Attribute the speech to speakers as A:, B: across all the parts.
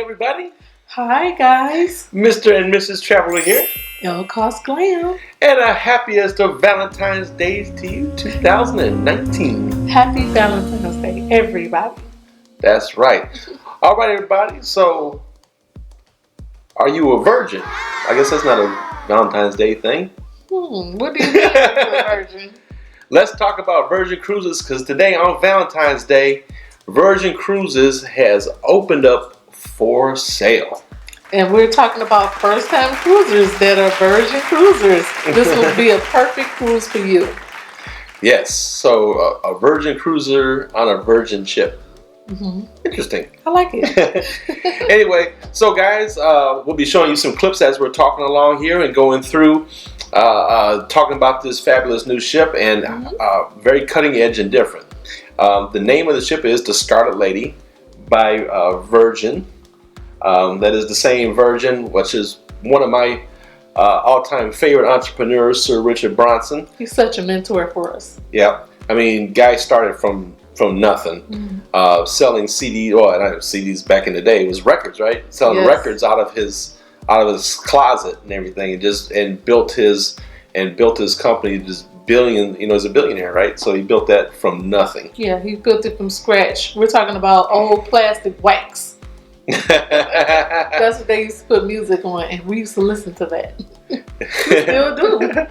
A: everybody.
B: Hi, guys.
A: Mr. and Mrs. Traveler here.
B: Yo, Cost Glam.
A: And a happiest of Valentine's Days to you, 2019.
B: Happy Valentine's Day, everybody.
A: That's right. All right, everybody. So, are you a virgin? I guess that's not a Valentine's Day thing.
B: What do you mean a virgin?
A: Let's talk about Virgin Cruises, because today on Valentine's Day, Virgin Cruises has opened up for sale.
B: And we're talking about first-time cruisers that are Virgin cruisers. This will be a perfect cruise for you.
A: Yes, so a Virgin cruiser on a Virgin ship. Interesting.
B: I like it.
A: Anyway, so guys, we'll be showing you some clips as we're talking along here and going through talking about this fabulous new ship and very cutting edge and different. The name of the ship is the Scarlet Lady by Virgin. That is the same Virgin, which is one of my all-time favorite entrepreneurs, Sir Richard Bronson.
B: He's such a mentor for us.
A: Yeah, I mean, guy started from nothing, selling CDs. Well, not CDs back in the day. It was records, right? Selling records out of his closet and everything, and built his company. Just billion. You know, he's a billionaire, right? So he built that from nothing.
B: Yeah, he built it from scratch. We're talking about old plastic wax. That's what they used to put music on, and we used to listen to that. We still do.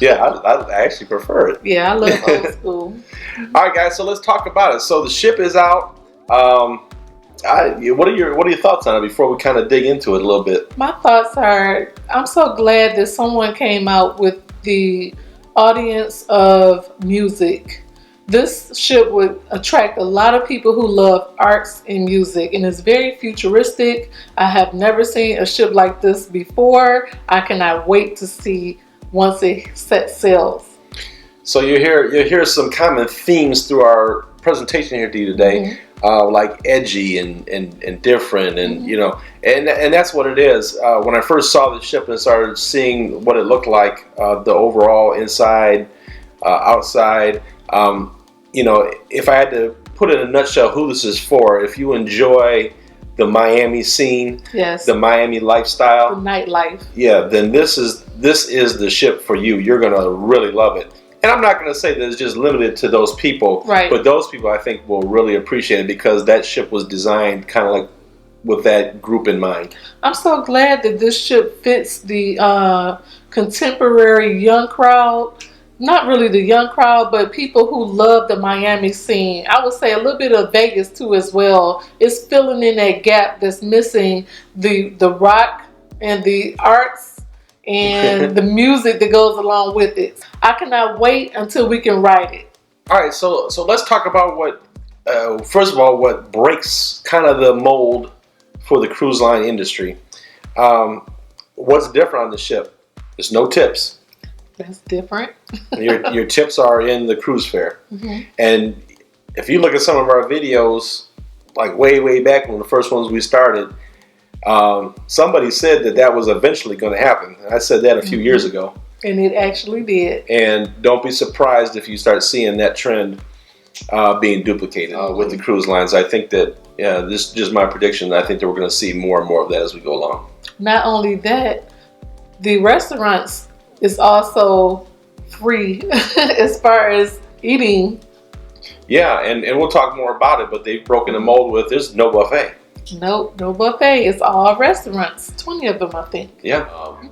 A: Yeah, I actually prefer it.
B: Yeah, I love old school.
A: All right, guys. So let's talk about it. So the ship is out. What are your thoughts on it before we kind of dig into it a little bit?
B: My thoughts are, I'm so glad that someone came out with the audience of music. This ship would attract a lot of people who love arts and music, and it's very futuristic. I have never seen a ship like this before. I cannot wait to see once it sets sails.
A: So you'll hear some common themes through our presentation here to you today, like edgy and different, and you know, and that's what it is. When I first saw the ship and started seeing what it looked like, the overall inside, outside. You know, if I had to put it in a nutshell who this is for, if you enjoy the Miami scene, the Miami lifestyle,
B: the nightlife,
A: then this is the ship for you. You're gonna really love it. And I'm not gonna say that it's just limited to those people,
B: right? But
A: those people I think will really appreciate it because that ship was designed kind of like with that group in mind.
B: I'm so glad that this ship fits the contemporary young crowd. Not really the young crowd, but people who love the Miami scene. I would say a little bit of Vegas too as well. It's filling in that gap that's missing the rock and the arts and the music that goes along with it. I cannot wait until we can ride it.
A: All right, so let's talk about what, first of all, what breaks kind of the mold for the cruise line industry. What's different on the ship? There's no tips.
B: That's different.
A: your tips are in the cruise fare. And if you look at some of our videos, like way back when the first ones we started, somebody said that was eventually going to happen. I said that a few years ago.
B: And it actually did.
A: And don't be surprised if you start seeing that trend being duplicated with the cruise lines. I think that, this is just my prediction. I think that we're going to see more and more of that as we go along.
B: Not only that, the restaurants is also free as far as eating.
A: Yeah, and we'll talk more about it, but they've broken the mold with there's no buffet.
B: Nope, no buffet. It's all restaurants. 20 of them, I think.
A: Yeah.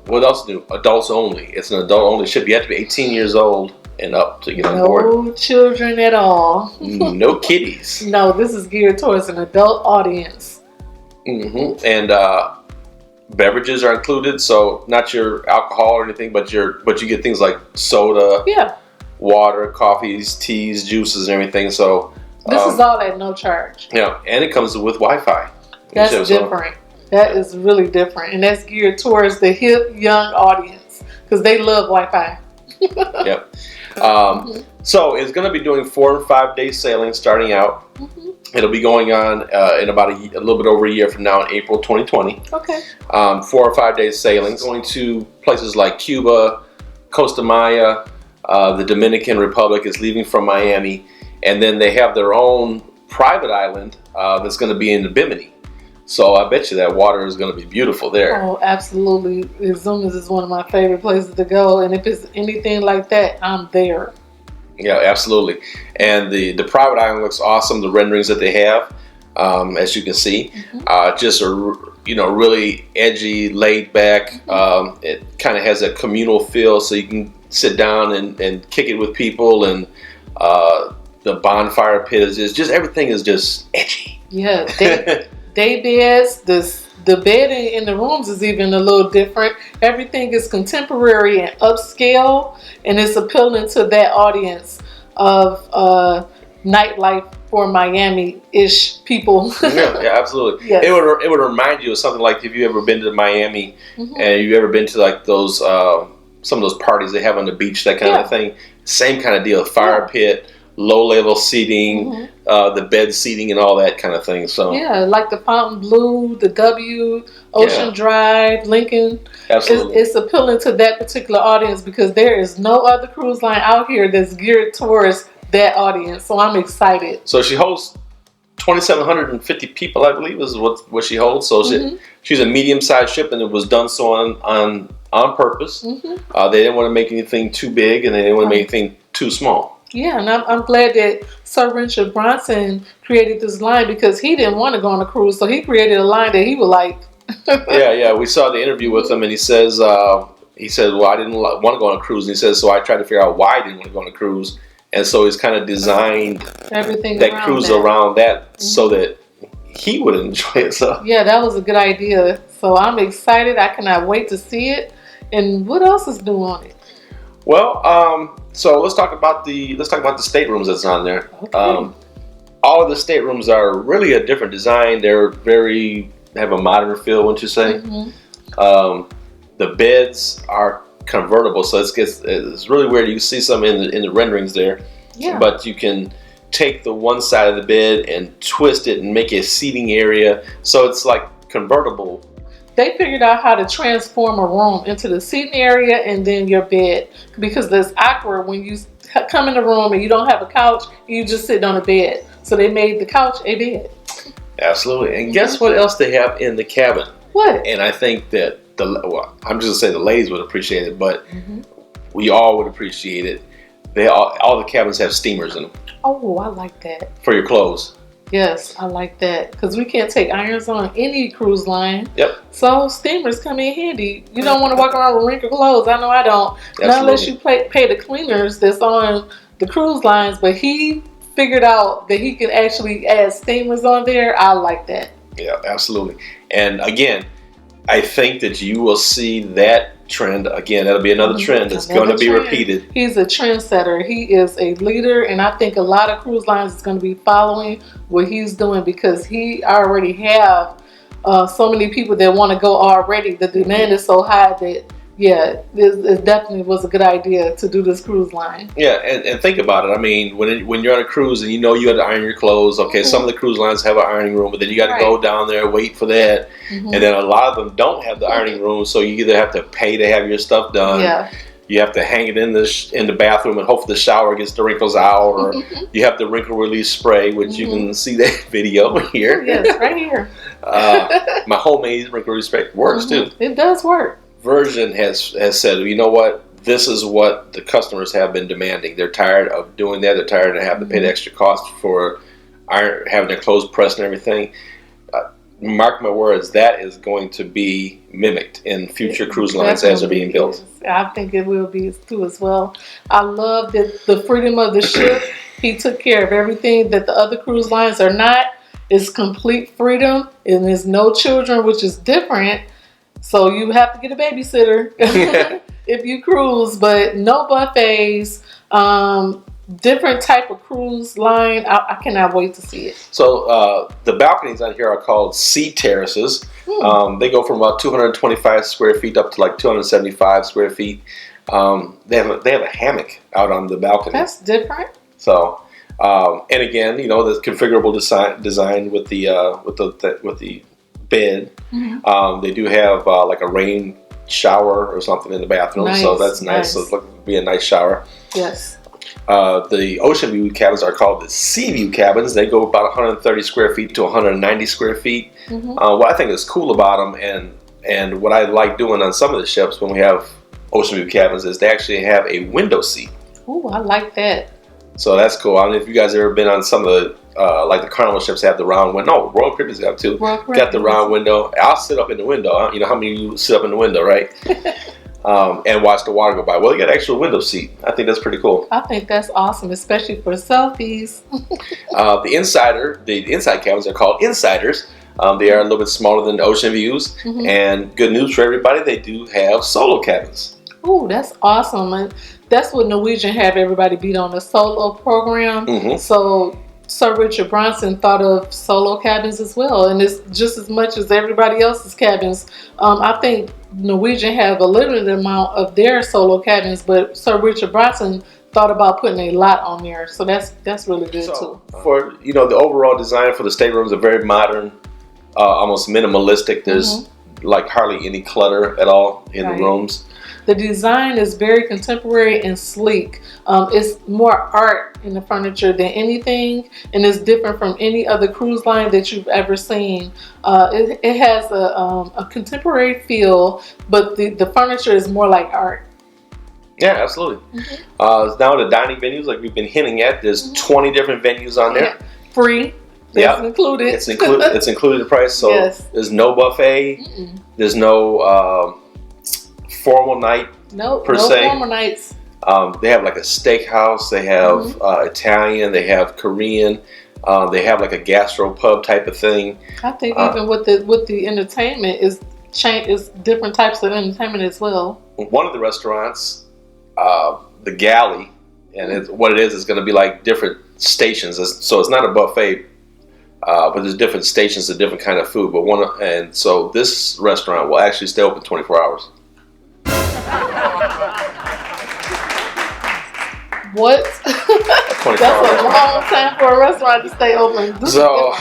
A: What else do? Adults only. It's an adult only ship. You have to be 18 years old and up to get on board.
B: No children at all.
A: No kiddies.
B: No, this is geared towards an adult audience.
A: And beverages are included, so not your alcohol or anything, but you get things like soda, water, coffees, teas, juices, and everything. So
B: this is all at no charge.
A: Yeah, and it comes with Wi-Fi.
B: That's different. That is really different, and that's geared towards the hip young audience because they love Wi-Fi.
A: Yep. So it's going to be doing 4 and 5 day sailing starting out. It'll be going on in about a little bit over a year from now in April 2020.
B: Okay.
A: 4 or 5 days sailing, going to places like Cuba, Costa Maya, the Dominican Republic is leaving from Miami, and then they have their own private island that's going to be in Bimini. So I bet you that water is going to be beautiful there.
B: Oh, absolutely. Exumas is one of my favorite places to go, and if it's anything like that, I'm there.
A: Yeah, absolutely. And the private island looks awesome. The renderings that they have, as you can see, just really edgy, laid back. It kind of has a communal feel, so you can sit down and kick it with people. And the bonfire pit is just everything is just edgy.
B: Yeah, day beds. The bedding in the rooms is even a little different. Everything is contemporary and upscale, and it's appealing to that audience of nightlife for Miami-ish people.
A: yeah, absolutely.
B: Yes.
A: It would remind you of something like if you ever been to Miami and you ever been to like those some of those parties they have on the beach, that kind of thing. Same kind of deal. Fire pit, low level seating, the bed seating, and all that kind of thing. So
B: yeah, like the Fontainebleau, the W, Ocean Drive, Lincoln.
A: Absolutely,
B: it's appealing to that particular audience because there is no other cruise line out here that's geared towards that audience. So I'm excited.
A: So she holds 2,750 people, I believe, is what she holds. So she's a medium-sized ship, and it was done so on purpose. They didn't want to make anything too big, and they didn't want to make anything too small.
B: Yeah, and I'm glad that Sir Richard Bronson created this line because he didn't want to go on a cruise, so he created a line that he would like.
A: yeah. We saw the interview with him, and he says, well, I didn't want to go on a cruise. And he says, so I tried to figure out why I didn't want to go on a cruise. And so he's kind of designed
B: everything
A: that cruise around that so that he would enjoy it. So
B: yeah, that was a good idea. So I'm excited. I cannot wait to see it. And what else is new on it?
A: Well, so let's talk about the staterooms that's on there.
B: Okay.
A: All of the staterooms are really a different design. They're have a modern feel, wouldn't you say? The beds are convertible, so it's really weird. You see some in the renderings there, but you can take the one side of the bed and twist it and make it a seating area, so it's like convertible.
B: They figured out how to transform a room into the seating area and then your bed, because it's awkward when you come in the room and you don't have a couch, you just sit on a bed. So they made the couch a bed.
A: Absolutely. And guess what else they have in the cabin?
B: What?
A: And I think that I'm just gonna say the ladies would appreciate it, but we all would appreciate it. All the cabins have steamers in them.
B: Oh, I like that.
A: For your clothes.
B: Yes, I like that because we can't take irons on any cruise line.
A: Yep.
B: So steamers come in handy. You don't want to walk around with wrinkled clothes. I know I don't.
A: Absolutely.
B: Not unless you pay the cleaners that's on the cruise lines. But he figured out that he can actually add steamers on there. I like that. Yeah,
A: absolutely. And again, I think that you will see that trend again. That'll be another trend that's going to be repeated.
B: He's a trendsetter. He is a leader, and I think a lot of cruise lines is going to be following what he's doing because he already have so many people that want to go already. The demand is so high that it definitely was a good idea to do this cruise line.
A: Yeah, and think about it. I mean, when you're on a cruise and you know you have to iron your clothes, okay, some of the cruise lines have an ironing room, but then you got to go down there, wait for that. And then a lot of them don't have the ironing room, so you either have to pay to have your stuff done. You have to hang it in the bathroom and hope the shower gets the wrinkles out, or you have the wrinkle release spray, which you can see that video here.
B: Yes, right here.
A: My homemade wrinkle release spray works too.
B: It does work.
A: Virgin has said, you know what? This is what the customers have been demanding. They're tired of doing that. They're tired of having to pay the extra cost for having their clothes pressed and everything. Mark my words, that is going to be mimicked in future cruise lines as they're being built.
B: I think it will be too as well. I love that the freedom of the ship. He took care of everything that the other cruise lines are not. It's complete freedom, and there's no children, which is different. So you have to get a babysitter if you cruise, but no buffets. Different type of cruise line. I cannot wait to see it.
A: So the balconies on here are called sea terraces. They go from about 225 square feet up to like 275 square feet. They have a hammock out on the balcony.
B: That's different.
A: So and again, you know, the configurable design with the bed. They do have like a rain shower or something in the bathroom, so that's nice. So it'll be a nice shower.
B: Yes.
A: The ocean view cabins are called the sea view cabins. They go about 130 square feet to 190 square feet. What I think is cool about them, and what I like doing on some of the ships when we have ocean view cabins, is they actually have a window seat.
B: Ooh, I like that.
A: So that's cool. I don't know if you guys have ever been on some of the like the Carnival ships have the round window. No, Royal Caribbean's have too. Got the round window. I'll sit up in the window. You know how many of you sit up in the window, right? And watch the water go by. Well, you got an actual window seat. I think that's pretty cool.
B: I think that's awesome, especially for selfies.
A: The inside cabins are called insiders. They are a little bit smaller than the ocean views. And good news for everybody, they do have solo cabins.
B: Ooh, that's awesome. And that's what Norwegian have everybody beat on, a solo program. So Sir Richard Bronson thought of solo cabins as well, and it's just as much as everybody else's cabins. I think Norwegian have a limited amount of their solo cabins, but Sir Richard Bronson thought about putting a lot on there, so that's really good too.
A: For the overall design for the staterooms are very modern, almost minimalistic. There's like hardly any clutter at all in the rooms.
B: The design is very contemporary and sleek. It's more art in the furniture than anything, and it's different from any other cruise line that you've ever seen. It has a contemporary feel, but the furniture is more like art.
A: Yeah, absolutely. Now the dining venues, like we've been hinting at, there's 20 different venues on there.
B: Free. That's included.
A: It's included. It's included in the price. So there's no buffet. There's no formal night per se.
B: No formal nights.
A: They have like a steakhouse. They have Italian. They have Korean. They have like a gastro pub type of thing.
B: I think even with the entertainment is different types of entertainment as well.
A: One of the restaurants, the galley, and what it is going to be like different stations. So it's not a buffet, but there's different stations of different kind of food. And so this restaurant will actually stay open 24 hours.
B: What? That's a long time for a restaurant to stay open.
A: So,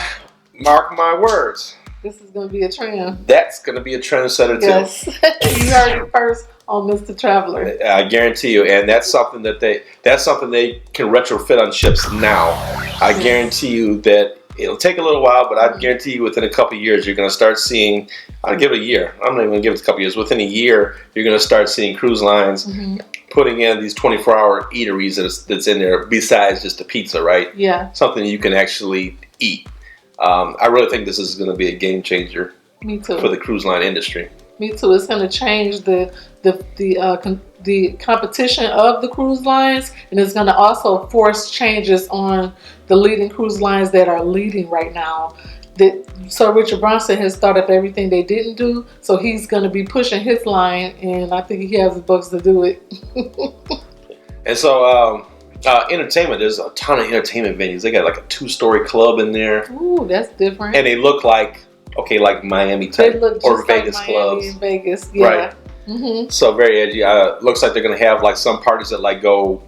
A: mark my words.
B: This is going to be a trend.
A: That's going to be a trendsetter too.
B: Yes, you heard it first on Mr. Traveler.
A: I guarantee you, and that's something they can retrofit on ships now. I guarantee you that it'll take a little while, but I guarantee you within a couple of years you're going to start seeing. I'll give it a year. I'm not even going to give it a couple of years. Within a year, you're going to start seeing cruise lines putting in these 24-hour eateries that's in there besides just a pizza, right?
B: Yeah.
A: Something you can actually eat. I really think this is going to be a game changer.
B: Me too.
A: For the cruise line industry.
B: Me too. It's going to change the competition of the cruise lines, and it's going to also force changes on the leading cruise lines that are leading right now. So Richard Branson has thought of everything they didn't do, so he's going to be pushing his line, and I think he has the books to do it.
A: And so entertainment, there's a ton of entertainment venues. They got like a 2-story club in there.
B: Ooh, that's different.
A: And they look like Miami type,
B: they look just
A: or Vegas
B: like Miami
A: clubs.
B: and Vegas, yeah.
A: Right. So very edgy. Looks like they're gonna have like some parties that like go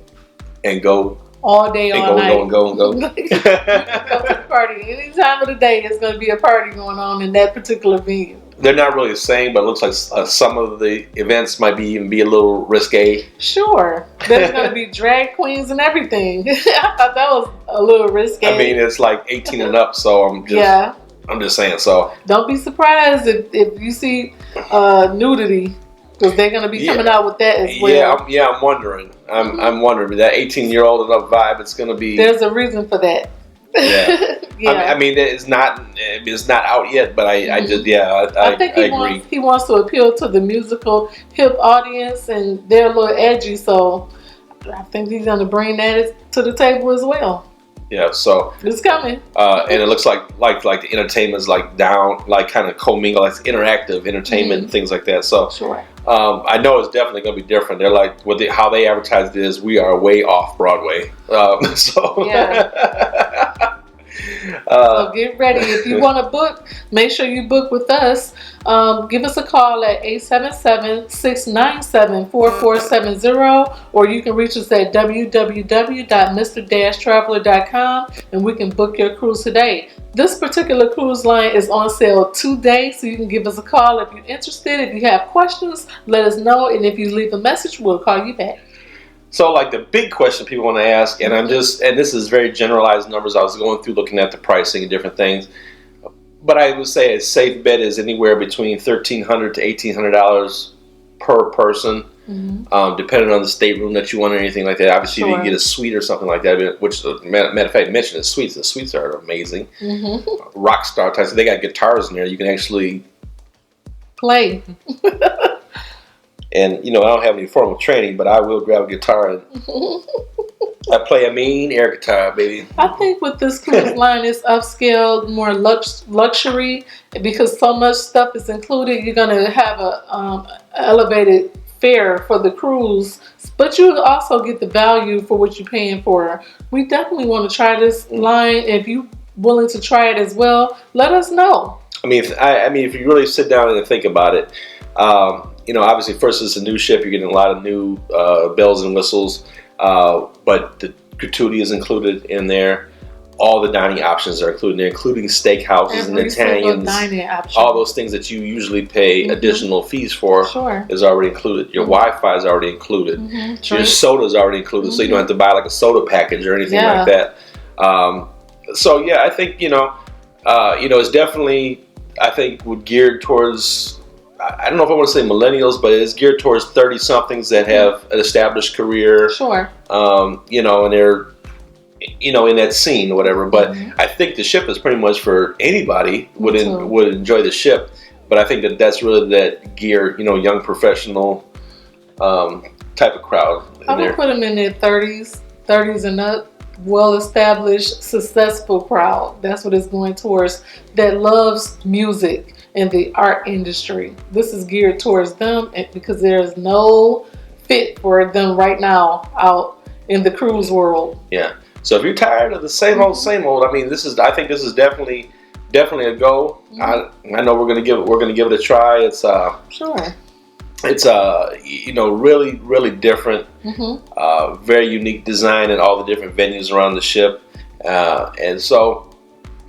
B: all day, all night.
A: Go.
B: Go to the party. Any time of the day, there's going to be a party going on in that particular venue.
A: They're not really the same, but it looks like some of the events might even be a little risque.
B: Sure. There's going to be drag queens and everything. I thought that was a little risque.
A: I mean, it's like 18 and up, so I'm just saying. So don't
B: be surprised if you see nudity, because they're going to be coming out with that as well.
A: Yeah, I'm wondering. I'm wondering that 18-year-old and up vibe. It's going to be.
B: There's a reason for that.
A: Yeah. I mean, it's not out yet, but I agree.
B: He wants to appeal to the musical hip audience, and they're a little edgy, so I think he's going to bring that to the table as well.
A: Yeah, so
B: it's coming.
A: And it looks like the entertainment's like down, like kind of commingled, like interactive entertainment and things like that. So
B: sure.
A: I know it's definitely going to be different. They're like how they advertise it is we are way off Broadway. So
B: get ready. If you want to book, make sure you book with us. Give us a call at 877-697-4470, or you can reach us at www.mr-traveler.com, and we can book your cruise today. This particular cruise line is on sale today, so you can give us a call if you're interested. If you have questions, let us know, and if you leave a message, we'll call you back.
A: So, like the big question people want to ask, and and this is very generalized numbers. I was going through looking at the pricing and different things, but I would say a safe bet is anywhere between $1,300 to $1,800 per person, depending on the stateroom that you want or anything like that. Obviously, if you get a suite or something like that, which, matter of fact, mention the suites. The suites are amazing. Rock star types. They got guitars in there. You can actually
B: play.
A: And, you know, I don't have any formal training, but I will grab a guitar and I play a mean air guitar, baby.
B: I think with this cruise line, it's upscaled, more luxury, because so much stuff is included. You're going to have a elevated fare for the cruise, but you also get the value for what you're paying for. We definitely want to try this line. If you're willing to try it as well, let us know. I mean,
A: if you really sit down and think about it, you know, obviously, first it's a new ship. You're getting a lot of new bells and whistles, but the gratuity is included in there. All the dining options are included in there, including steakhouses and Italians. All those things that you usually pay additional fees for is already included. Your Wi-Fi is already included. Your soda is already included, so you don't have to buy like a soda package or anything like that. So yeah, I think you know, it's definitely would geared towards. I don't know if I want to say millennials, but it's geared towards 30-somethings that have an established career. You know, and they're, you know, in that scene or whatever. But I think the ship is pretty much for anybody would enjoy the ship. But I think that's really that gear, you know, young professional type of crowd.
B: I would put them in their 30s and up. Well-established, successful crowd. That's what it's going towards. That loves music and the art industry. This is geared towards them because there's no fit for them right now out in the cruise world.
A: Yeah. So if you're tired of the same old, I mean, I think this is definitely a go. I know we're gonna give it a try. It's It's you know, really different, very unique design in all the different venues around the ship, and so.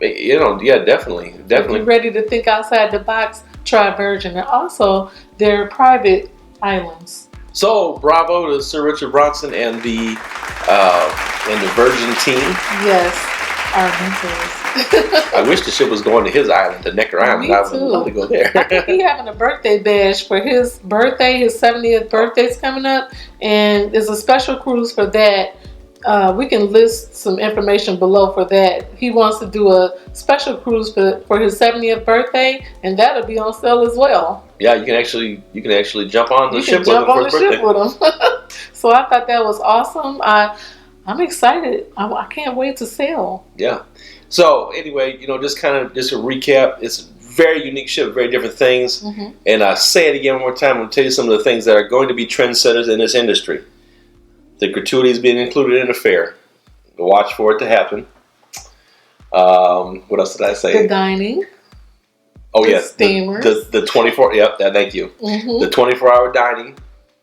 A: You know, yeah, definitely.
B: If you're ready to think outside the box, try Virgin, and also their private islands.
A: So, bravo to Sir Richard Bronson and the Virgin team.
B: Yes, our mentors.
A: I wish the ship was going to his island, to Necker Island. I would love to go there.
B: I think he's having a birthday bash for his birthday. His 70th birthday is coming up, and there's a special cruise for that. We can list some information below for that. He wants to do a special cruise for his 70th birthday, and that'll be on sale as well.
A: Yeah, you can actually jump on the ship with him for his birthday.
B: So I thought that was awesome. I'm excited. I can't wait to sail.
A: Yeah. So anyway, you know, just a recap. It's a very unique ship, very different things. And I say it again one more time. I'm going to tell you some of the things that are going to be trendsetters in this industry. The gratuity is being included in the fare. Watch for it to happen. What else did I say?
B: The dining.
A: Oh, yes.
B: Steamers.
A: The 24. Yep. Thank you. The 24-hour dining.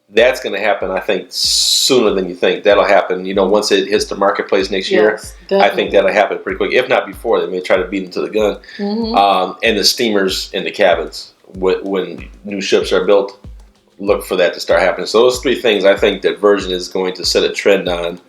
A: That's going to happen, I think, sooner than you think. That'll happen, you know, once it hits the marketplace next year.
B: Definitely.
A: I think that'll happen pretty quick. If not before, they may try to beat them to the gun. And the steamers in the cabins. When new ships are built, look for that to start happening. So those three things, I think that Virgin is going to set a trend on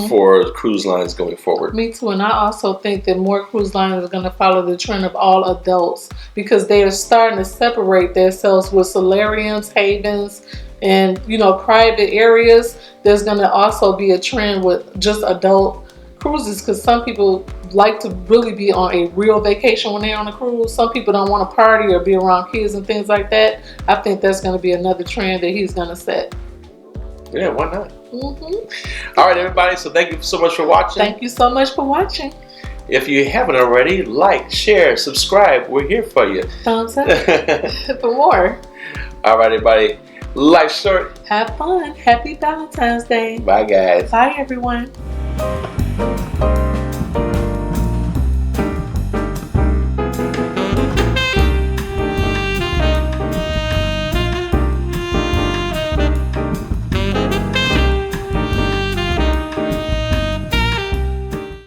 A: for cruise lines going forward.
B: Me too, and I also think that more cruise lines are going to follow the trend of all adults, because they are starting to separate themselves with solariums, havens, and, you know, private areas. There's going to also be a trend with just adult cruises, because some people like to really be on a real vacation when they're on a cruise. Some people don't want to party or be around kids and things like that. I think that's going to be another trend that he's going to set.
A: Yeah, why not? All right, everybody. So thank you so much for watching.
B: Thank you so much for watching.
A: If you haven't already, like, share, subscribe. We're here for you.
B: Thumbs up for more.
A: All right, everybody. Life's short.
B: Have fun. Happy Valentine's Day.
A: Bye, guys.
B: Bye, everyone.